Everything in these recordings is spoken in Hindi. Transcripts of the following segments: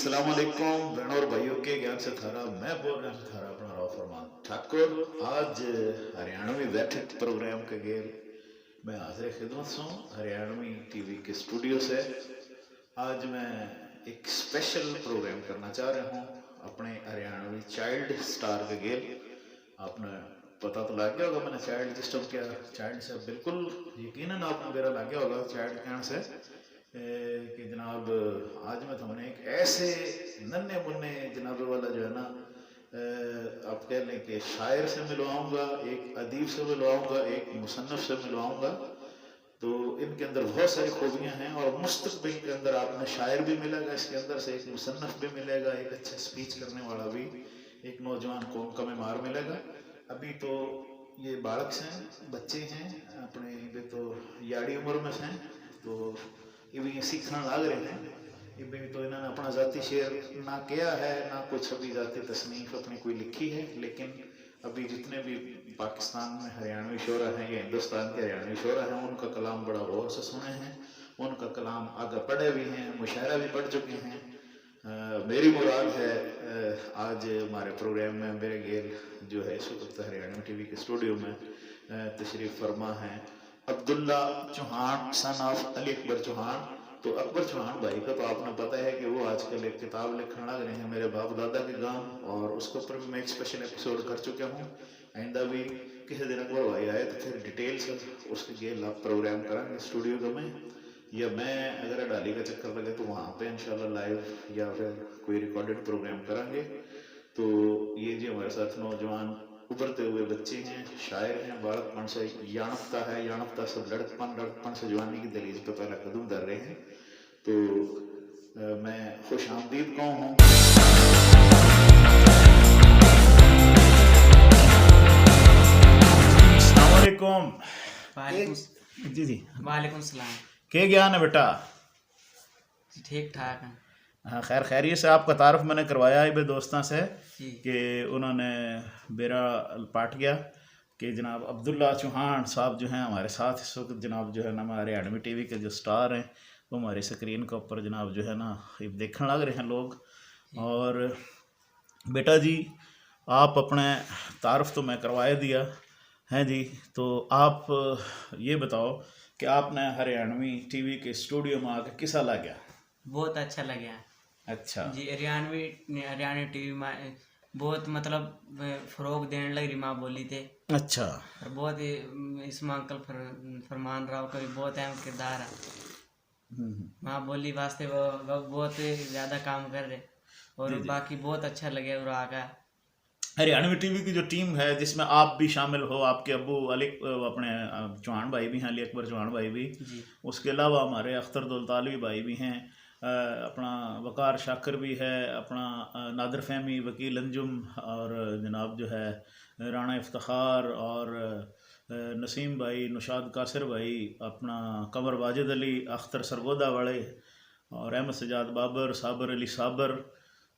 अस्सलाम वालेकुम बहनों और भाइयों के ज्ञान से थारा मैं बोल रहा हूँ थारा अपना राव फरमान ठाकुर। आज हरियाणवी बैठक प्रोग्राम के गेल मैं हाजिर खिदमत से हूँ हरियाणवी टीवी के स्टूडियो से। आज मैं एक स्पेशल प्रोग्राम करना चाह रहा हूँ अपने हरियाणवी चाइल्ड स्टार के गेल। आपने पता तो लग गया होगा मैंने चाइल्ड सिस्टम क्या चाइल्ड से बिल्कुल यकीनन आपको मेरा लग गया होगा चाइल्ड कहने से कि जनाब आज मैं तुमने एक ऐसे नन्हे मुन्ने जनाब वाला जो है ना आप कह लें कि शायर से मिलवाऊंगा, एक अदीब से मिलवाऊंगा, एक मुसन्नफ से मिलवाऊंगा। तो इनके अंदर बहुत सारी खूबियां हैं और मुस्तकबिल के अंदर आपने शायर भी मिलेगा, इसके अंदर से एक मुसन्नफ भी मिलेगा, एक अच्छा स्पीच करने वाला भी, एक नौजवान कौम का मेमार मिलेगा। अभी तो ये बालक हैं, बच्चे हैं, अपने ये तो याड़ी उम्र में हैं, तो ये भी सीखना लग रहे हैं। ये भी तो इन्होंने अपना ज़ाती शेर ना किया है ना कुछ अभी ज़ाती तसनीफ अपनी कोई लिखी है, लेकिन अभी जितने भी पाकिस्तान में हरियाणवी शोरा हैं या हिंदुस्तान के हरियाणवी शोरा हैं उनका कलाम बड़ा गौर से सुने हैं, उनका कलाम आगे पढ़े भी हैं, मुशायरा भी पढ़ चुके हैं। मेरी मुराद है आज हमारे प्रोग्राम में मेरे गेल जो है इस वक्त हरियाणवी टीवी के स्टूडियो में तशरीफ़ फरमा है अब्दुल्ला चौहान सन ऑफ अली अकबर चौहान। तो अकबर चौहान भाई का तो आपने पता है कि वो आजकल एक किताब लिखने लग रहे हैं मेरे बाप दादा के गांव, और उसके ऊपर भी मैं एक स्पेशल एपिसोड कर चुका हूँ। आइंदा भी किसी दिन अकबर भाई आए तो फिर डिटेल से उसके गेल आप प्रोग्राम करेंगे स्टूडियो में, या मैं अगर डाली का चक्कर लगे तो वहाँ पे इंशाल्लाह लाइव या फिर कोई रिकॉर्डेड प्रोग्राम करेंगे। तो ये जो हमारे साथ नौजवान उभरते हुए बच्चे हैं, शायर हैं, बालकपन से यानकता है, यानकता से लड़कपन से जवानी की दलीज पे पहला कदम धर रहे हैं। तो मैं खुश आमदीद कहूँ हूँ। जी जी वालेकुम सलाम। क्या ज्ञान है बेटा? ठीक ठाक है। हाँ खैर खैरियत से आपका तारुफ मैंने करवाया है बे दोस्तों से कि उन्होंने बेरा पाट गया कि जनाब अब्दुल्ला चौहान साहब जो हैं हमारे साथ इस वक्त, जनाब जो है ना हमारे हरियाणवी टीवी के जो स्टार हैं वो हमारी स्क्रीन के ऊपर जनाब जो है ना देखने लग रहे हैं लोग। और बेटा जी आप अपने तारुफ तो मैं करवाए दिया है जी, तो आप ये बताओ कि आपने हरियाणवी टीवी के स्टूडियो में आकर किसा लगा? बहुत अच्छा लगा। अच्छा जी, हरियाणवी टीवी में बहुत मतलब फरोग देने लग रही माँ बोली थे। अच्छा। और बहुत ही इसमें अंकल फरमान राव का भी बहुत अहम किरदार है माँ बोली वास्ते, वो बहुत ज़्यादा काम कर रहे और बाकी बहुत अच्छा लगे। और आगा हरियाणवी टीवी की जो टीम है जिसमें आप भी शामिल हो, आपके अब्बू अली अपने चौहान भाई भी हैं, अली अकबर चौहान भाई भी, उसके अलावा हमारे अख्तर दुल्तालवी भाई भी हैं, अपना वकार शाकर भी है, अपना नादर फहमी वकील अंजुम, और जनाब जो है राणा इफ्तार, और नसीम भाई, नुशाद कासिर भाई, अपना कमर वाजिद अली, अख्तर सरगोदा वाले, और अहमद सजाद बाबर, साबर अली साबर।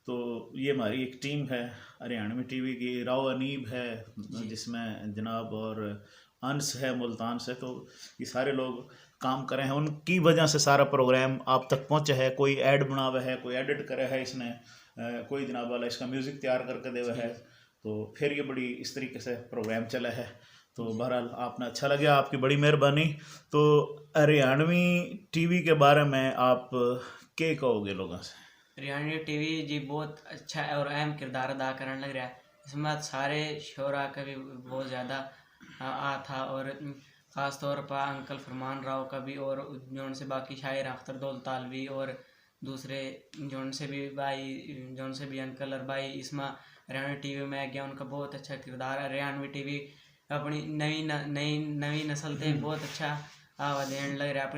तो ये हमारी एक टीम है हरियाणवी टीवी की। राव अनीब है जिसमें जनाब, और अंस है मुल्तान से। तो ये सारे लोग काम करे हैं, उनकी वजह से सारा प्रोग्राम आप तक पहुँचा है। कोई ऐड बनावा है, कोई एडिट करे है इसने, कोई जनाब वाला इसका म्यूज़िक तैयार करके देवा है। तो फिर ये बड़ी इस तरीके से प्रोग्राम चला है। तो बहरहाल आपने अच्छा लगा, आपकी बड़ी मेहरबानी। तो हरियाणवी टीवी के बारे में आप क्या कहोगे लोगों से? हरियाणवी टीवी जी बहुत अच्छा और अहम किरदार अदा करने लग रहा है। इसमें सारे शोरा का भी बहुत ज़्यादा आ था, और ख़ास तौर पर अंकल फरमान राव का भी, और जौन से बाकी शायर अख्तर दौलतालवी और दूसरे जौन से भी भाई, जौन से भी अंकल और भाई इसमें हरियाणवी टीवी में आ गया, उनका बहुत अच्छा किरदार है। हरियाणवी टीवी अपनी नई नस्ल से बहुत अच्छा आवाज़ देने लग रहा है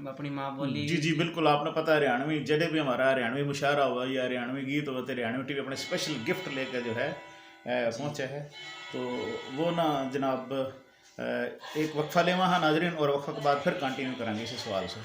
अपनी माँ बोली। जी जी बिल्कुल, आपने पता है हरियाणवी जड़े भी हमारा हरियाणवी मुशायरा हुआ या हरियाणवी गीत हुआ तो हरियाणवी टीवी अपने स्पेशल गिफ्ट लेकर जो है पहुँचे है। तो वो ना जनाब एक वक्फा लेवा है नाजरीन, और वक्फा के बाद फिर कंटिन्यू करेंगे इसी सवाल से।